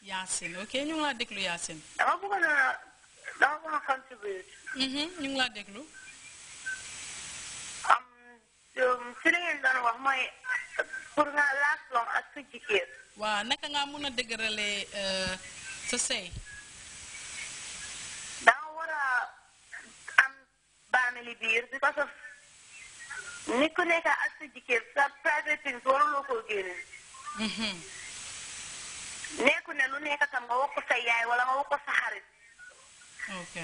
Yasin, okay, ñu la déglu Yasin. dama contribute. Ñu ngi la déglu. ci li ngeen doon wax mooy pour nga last long ak sa jigéen. waaw naka nga mun a dëgërale sa sëy. danga war a am family biir because of nit ku nekk ak sa jigéen sa private things waruloo koo génne. nekku ne lu nekk tam nga wax ko sa yaay wala nga wax ko sa xarit. ok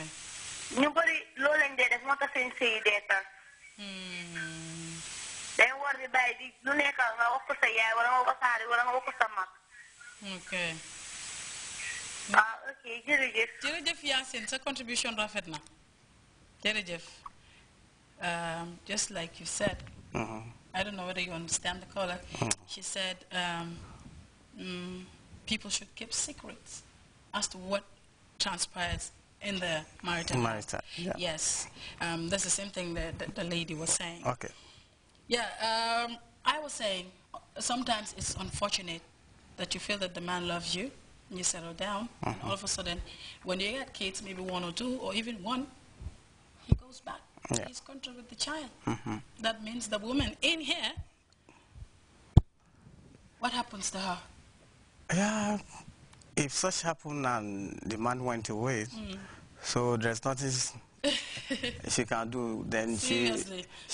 ñu bëri loolu lañ dee def moo tax seen sëy dee tas. dañ war di bàyyi di lu nekk nga wax ko sa yaay wala nga wax ko sa xarit wala nga wax ko sa mag. ok ok jërëjëf. jërëjëf Yacine sa contribution rafet na jërëjëf. Just like you said, I don't know whether you understand the caller. She said people should keep secrets as to what transpires in the marital life. Yeah. Yes, that's the same thing that the lady was saying. Okay. Yeah, I was saying sometimes it's unfortunate that you feel that the man loves you and you settle down, and all of a sudden, when you get kids, maybe 1 or 2 or even 1, he goes back. Yeah. He's control with the child. That means the woman in here, what happens to her? Yeah, if such happened and the man went away, so there's nothing she can do, then she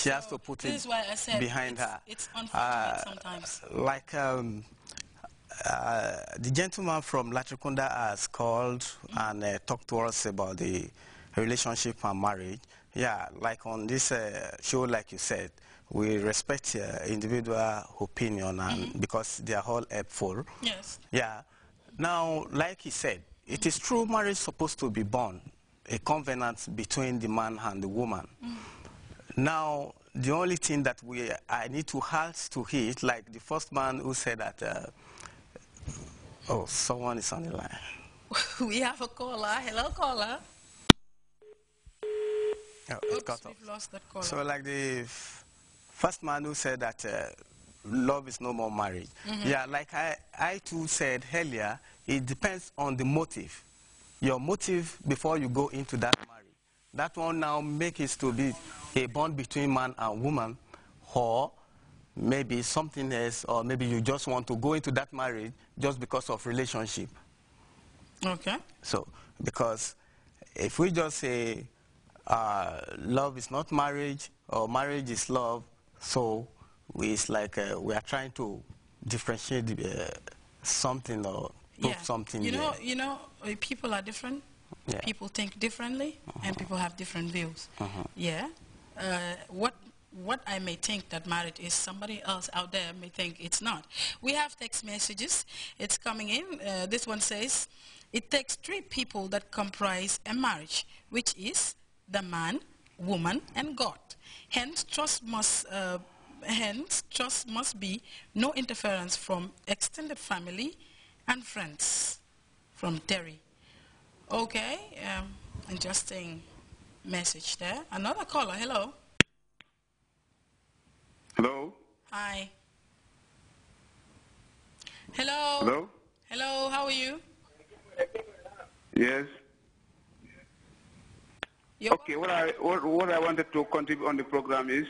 has to put it why I said behind her. It's unfortunate sometimes. Like the gentleman from Latrikunda has called and talked to us about the relationship and marriage. Yeah, like on this show, like you said, we respect individual opinion and because they are all helpful. Yes. Yeah. Now, like he said, it is true marriage is supposed to be born, a covenant between the man and the woman. Now, the only thing that I need to add to it, like the first man who said that, oh, someone is on the line. We have a caller. Hello, caller. Oh, Oops, we've lost that caller. So like the first man who said that love is no more marriage. Yeah, like I too said earlier, it depends on the motive. Your motive before you go into that marriage. That one now makes it to be a bond between man and woman, or maybe something else, or maybe you just want to go into that marriage just because of relationship. Okay. So, because if we just say love is not marriage, or marriage is love, so it's like we are trying to differentiate something or prove something. You know, people are different. Yeah. People think differently, and people have different views. Yeah. What I may think that marriage is, somebody else out there may think it's not. We have text messages. It's coming in. This one says, it takes 3 people that comprise a marriage, which is the man, woman, and God. Hence, trust must be no interference from extended family and friends. From Terry. Okay, interesting message there. Another caller. Hello. Hello. Hi. Hello. Hello. Hello. How are you? Yes. Okay, what I wanted to contribute on the program is,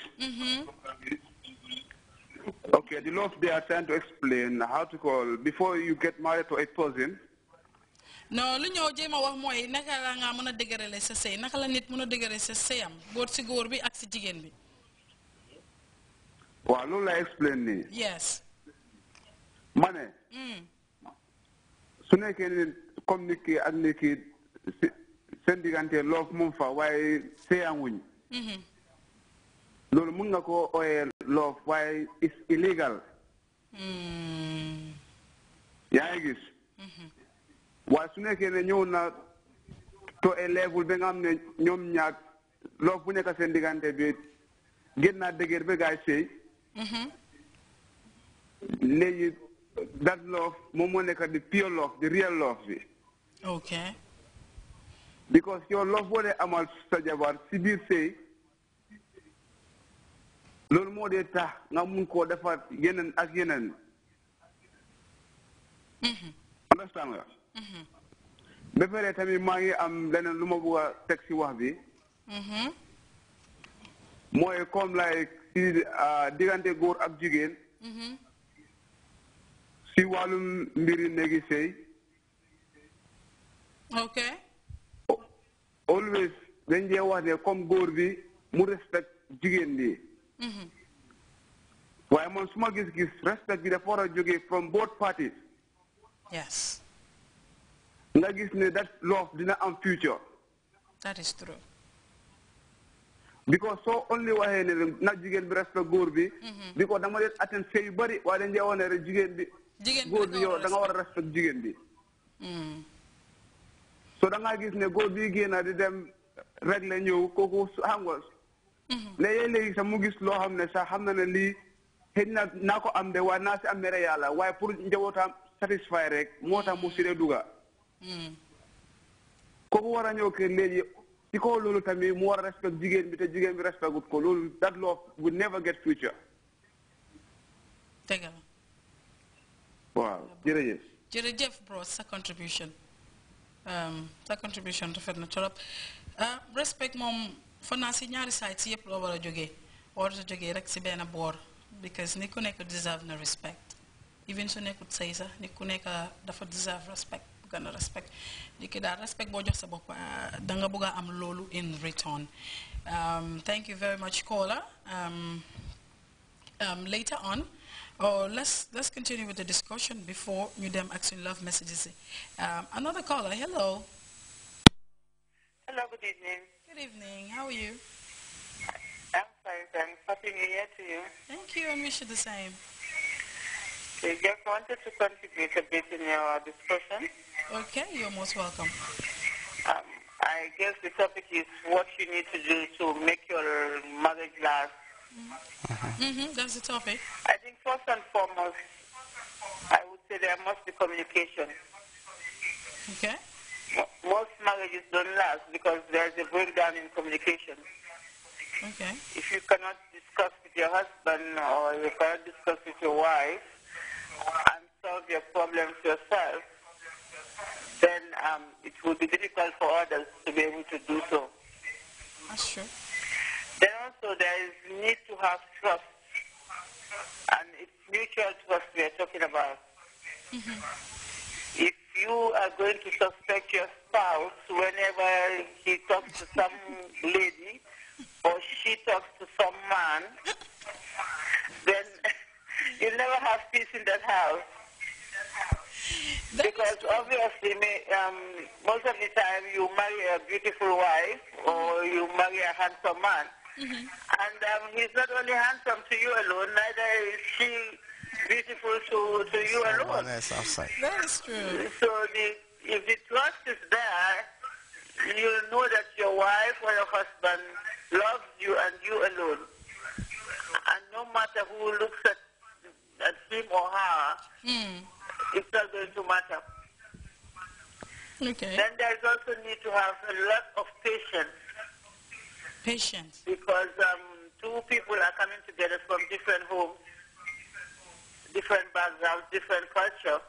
okay, the laws they are trying to explain how to call before you get married to a person. No, lu ñoo jéema wax mooy naka la nga mën a dëgërale sa sëy, naka la nit mën a dëgërale sa sëyam, góor si góor bi ak si jigéen bi. Waaw loolu la explain nii. Yes. Ma ne. Su nekkee ni comme nit ki ak nit ki seen diggante loof moom fa waaye sëyanguñ. Loolu mun nga ko ooyee loof waaye it's illegal. Yaa ngi gis. waaye su nekkee ne ñëw na to a level ba nga xam ne ñoom ñaar loof bu nekk seen diggante bi gën naa dëgër ba gaay sëy. léegi that love moom moo nekk di pure love di real love bi. Okay. because your love boo dee amal sa jabar si biir sëy loolu moo dee tax nga mun koo defar yeneen ak yeneen. understand nga. ba pare tamit maa ngi am leneen lu ma bëgg a teg si wax bi. mooy comme like si diggante góor ak jigéen. si wàllum mbiri néegi sëy. ok. always dañ dee wax ne comme góor bi mu respect jigéen bi. waaye man su ma gis-gis respect bi dafa war a jógee from both parties. yes. nga gis ne that love dina am future. that is true. because soo only waxee ne na jigéen bi respect góor bi. because dama leen attend sëy yu bëri waaye dañ dee wax ne rek jigéen bi. góor bi yow da nga war a respect jigéen bi. so da ngaa gis ne góor bi génn di dem rek la ñëw kooku xam nga. léegi sax mu gis loo xam ne sax xam na ne lii xëy na naa ko am de waaye naa si am mere yàlla waaye pour njabootam satisfy rek moo tax mu siree duga. kooku war a ñëw ke léegi ci kaw loolu tamit mu war a respect jigéen bi te jigéen bi respect gut ko loolu that love will never get future. dëgg la. waaw jërëjëf. jërëjëf bro sa contribution. sa contribution rafet na trop. respect moom fa naa si ñaari side si yëpp loo war a jógee war a jógee rek si benn boor because nit ku nekk deserve na respect even su nekkut say sax nit ku nekk dafa deserve respect gën a respect di ki daal respect boo jox sa bopp da nga bëgg a am loolu in return. Thank you very much caller. Later on let's continue with the discussion before you them actually love messages. Another caller. Hello. Hello, good evening. Good evening. How are you? I'm fine, thanks. Happy New Year to you. Thank you, and wish you the same. I just wanted to contribute a bit in your discussion. Okay, you're most welcome. I guess the topic is what you need to do to make your marriage last. That's the topic. I think first and foremost, I would say there must be communication. Okay. Most marriages don't last because there's a breakdown in communication. Okay. If you cannot discuss with your husband or you cannot discuss with your wife and solve your problems yourself, then it will be difficult for others to be able to do so. That's true. Then also there is need to have trust, and it's mutual trust we are talking about. If you are going to suspect your spouse whenever he talks to some lady or she talks to some man, then you'll never have peace in that house. Because obviously, most of the time you marry a beautiful wife or you marry a handsome man. And he's not only handsome to you alone, neither is she beautiful to you alone. That is true. So if the trust is there, you know that your wife or your husband loves you and you alone. And no matter who looks at him or her, it's not going to matter. Okay. Then there's also need to have a lot of patience. Patience. Because two people are coming together from different homes, different backgrounds, different culture.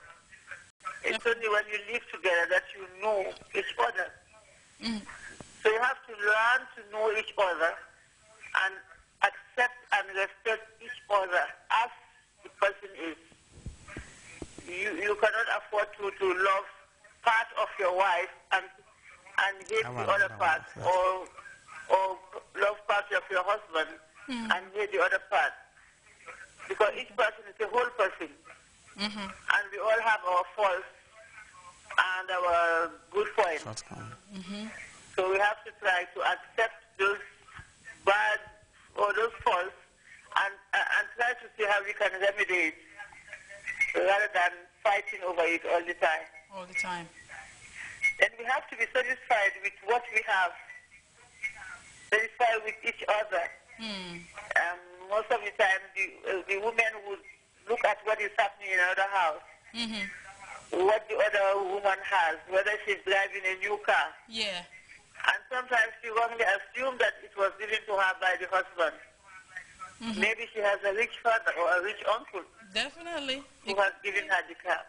It's only when you live together that you know each other. So you have to learn to know each other and accept and respect each other as the person is. You cannot afford to love part of your wife and hate the other part, or love part of your husband and hate the other part. Because each person is a whole person. And we all have our faults and our good points. So we have to try to accept those bad or those faults and try to see how we can remedy it rather than fighting over it all the time. All the time. Then we have to be satisfied with what we have, satisfied with each other. Most of the time, the women would look at what is happening in another house, what the other woman has, whether she's driving a new car. Yeah. And sometimes she wrongly assumes that it was given to her by the husband. Maybe she has a rich father or a rich uncle Definitely. who has given her the car.